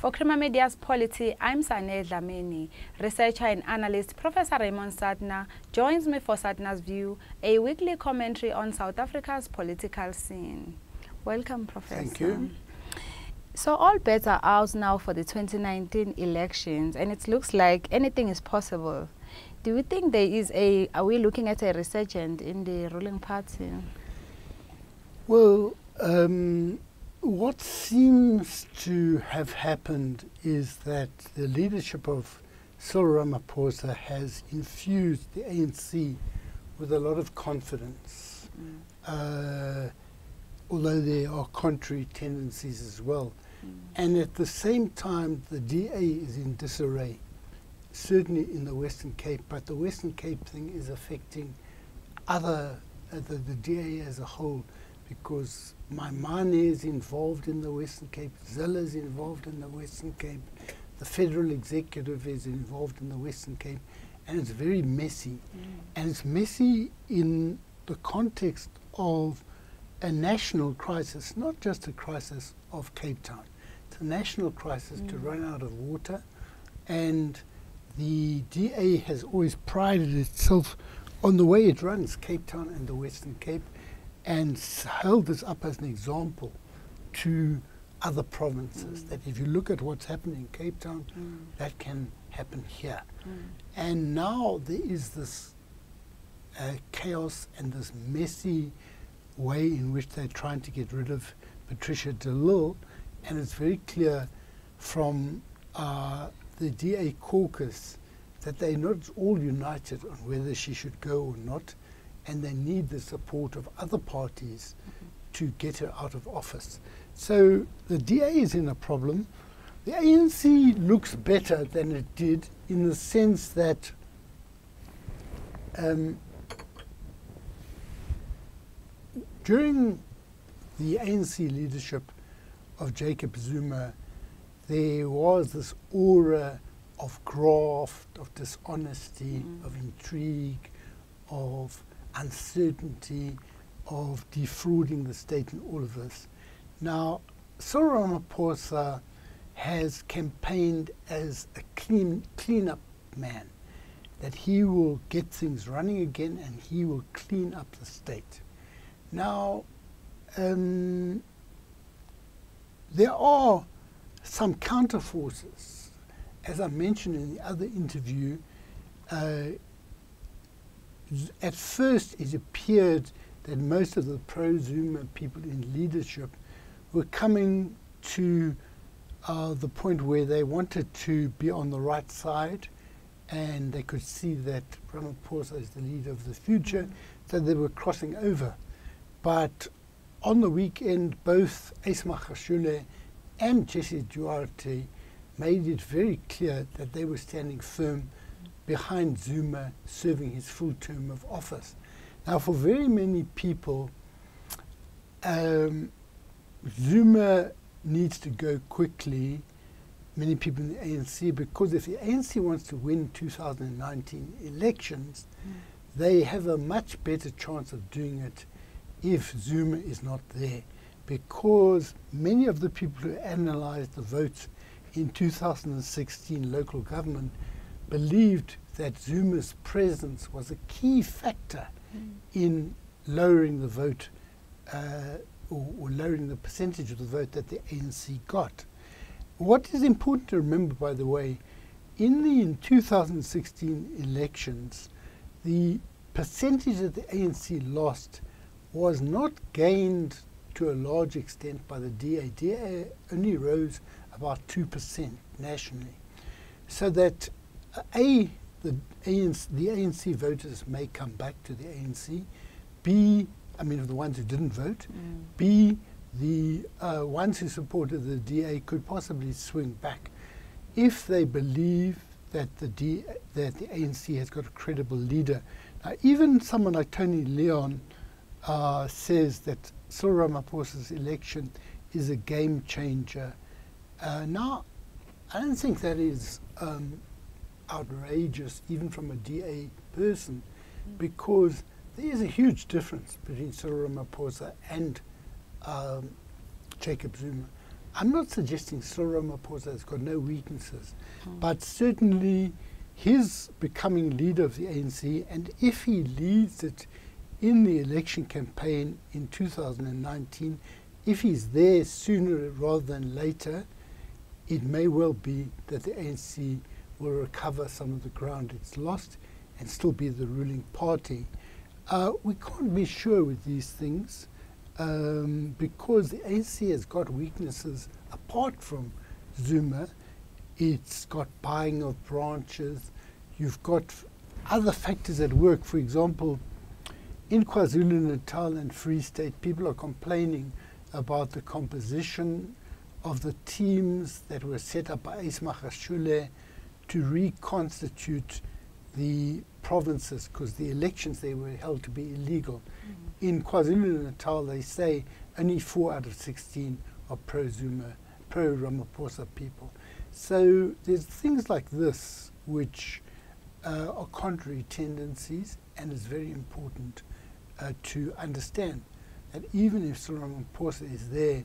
For Crema Media's Polity, I'm Sane Dhlamini. Researcher and analyst Professor Raymond Suttner joins me for Suttner's View, a weekly commentary on South Africa's political scene. Welcome, Professor. Thank you. So all bets are out now for the 2019 elections, and it looks like anything is possible. Do you think are we looking at a resurgence in the ruling party? Well, what seems to have happened is that the leadership of Cyril Ramaphosa has infused the ANC with a lot of confidence, although there are contrary tendencies as well. And at the same time, the DA is in disarray, certainly in the Western Cape, but the Western Cape thing is affecting the DA as a whole, because Maimane is involved in the Western Cape, Zille is involved in the Western Cape, the federal executive is involved in the Western Cape, and it's very messy. And it's messy in the context of a national crisis, not just a crisis of Cape Town. It's a national crisis to run out of water, and the DA has always prided itself on the way it runs Cape Town and the Western Cape, and held this up as an example to other provinces, that if you look at what's happening in Cape Town, that can happen here. And now there is this chaos and this messy way in which they're trying to get rid of Patricia de Lille, and it's very clear from the DA caucus that they're not all united on whether she should go or not, and they need the support of other parties to get her out of office. So the DA is in a problem. The ANC looks better than it did in the sense that during the ANC leadership of Jacob Zuma, there was this aura of graft, of dishonesty, of intrigue, of uncertainty, of defrauding the state, and all of this. Now, Cyril Ramaphosa has campaigned as a clean-up man, that he will get things running again and he will clean up the state. Now, there are some counterforces. As I mentioned in the other interview, at first it appeared that most of the pro-Zuma people in leadership were coming to the point where they wanted to be on the right side, and they could see that Ramaphosa is the leader of the future, so they were crossing over. But on the weekend, both Ace Magashule and Jesse Duarte made it very clear that they were standing firm behind Zuma serving his full term of office. Now, for very many people, Zuma needs to go quickly, many people in the ANC, because if the ANC wants to win 2019 elections, they have a much better chance of doing it if Zuma is not there, because many of the people who analyzed the votes in 2016 local government believed that Zuma's presence was a key factor in lowering the vote or lowering the percentage of the vote that the ANC got. What is important to remember, by the way, in the 2016 elections, the percentage that the ANC lost was not gained to a large extent by the DA. DA only rose about 2% nationally. So that A, the ANC voters may come back to the ANC, B, I mean the ones who didn't vote, B, the ones who supported the DA could possibly swing back if they believe that the ANC has got a credible leader. Now, even someone like Tony Leon says that Cyril Ramaphosa's election is a game changer. Now, I don't think that is outrageous, even from a DA person, because there is a huge difference between Cyril Ramaphosa and Jacob Zuma. I'm not suggesting Cyril Ramaphosa has got no weaknesses, but certainly his becoming leader of the ANC, and if he leads it in the election campaign in 2019, if he's there sooner rather than later, it may well be that the ANC will recover some of the ground it's lost and still be the ruling party. We can't be sure with these things because the ANC has got weaknesses apart from Zuma. It's got buying of branches. You've got other factors at work. For example, in KwaZulu-Natal and Free State, people are complaining about the composition of the teams that were set up by Ace Magashule to reconstitute the provinces because the elections they were held to be illegal. In KwaZulu-Natal, they say only 4 out of 16 are pro-Zuma, pro-Ramaphosa people. So there's things like this which are contrary tendencies, and it's very important to understand that even if Cyril Ramaphosa is there,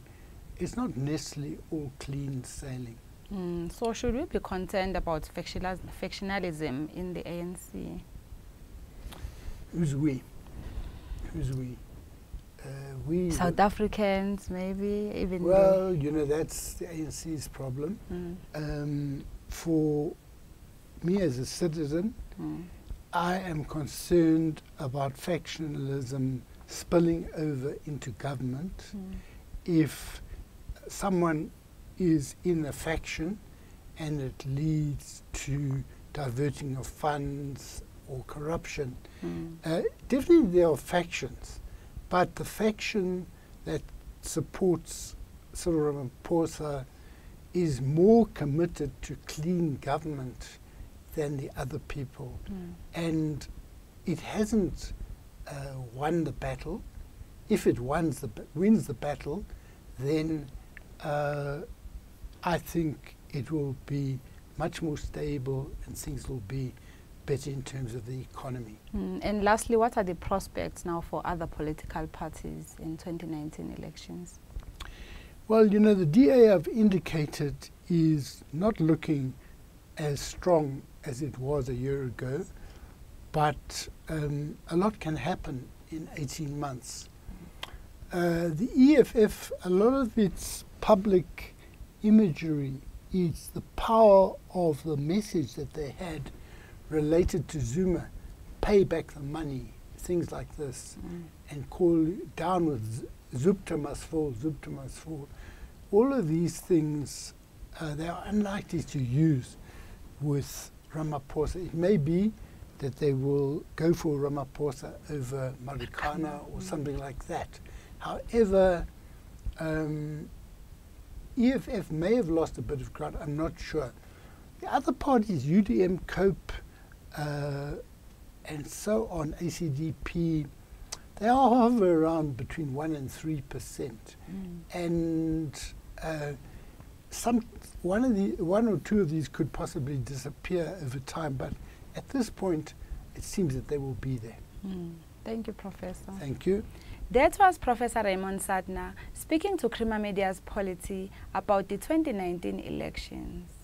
it's not necessarily all clean sailing. So should we be concerned about factionalism in the ANC? Who's we? Who's we? We South Africans, maybe, even. Well, you know, that's the ANC's problem. For me as a citizen, I am concerned about factionalism spilling over into government. If someone is in a faction and it leads to diverting of funds or corruption, definitely there are factions, but the faction that supports Cyril Ramaphosa is more committed to clean government than the other people. And it hasn't won the battle. If it wins the battle, then I think it will be much more stable and things will be better in terms of the economy. And lastly, what are the prospects now for other political parties in 2019 elections? Well, you know, the DA I've indicated is not looking as strong as it was a year ago, but a lot can happen in 18 months. The EFF, a lot of its public imagery is the power of the message that they had related to Zuma, pay back the money, things like this, and call down with Zupta must fall, Zupta must fall. All of these things, they are unlikely to use with Ramaphosa. It may be that they will go for Ramaphosa over Marikana or something like that. However, EFF may have lost a bit of ground, I'm not sure. The other parties, UDM, COPE, and so on, ACDP, they all hover around between 1% and 3%. And one or two of these could possibly disappear over time, but at this point, it seems that they will be there. Thank you, Professor. Thank you. That was Professor Raymond Suttner speaking to Creamer Media's Polity about the 2019 elections.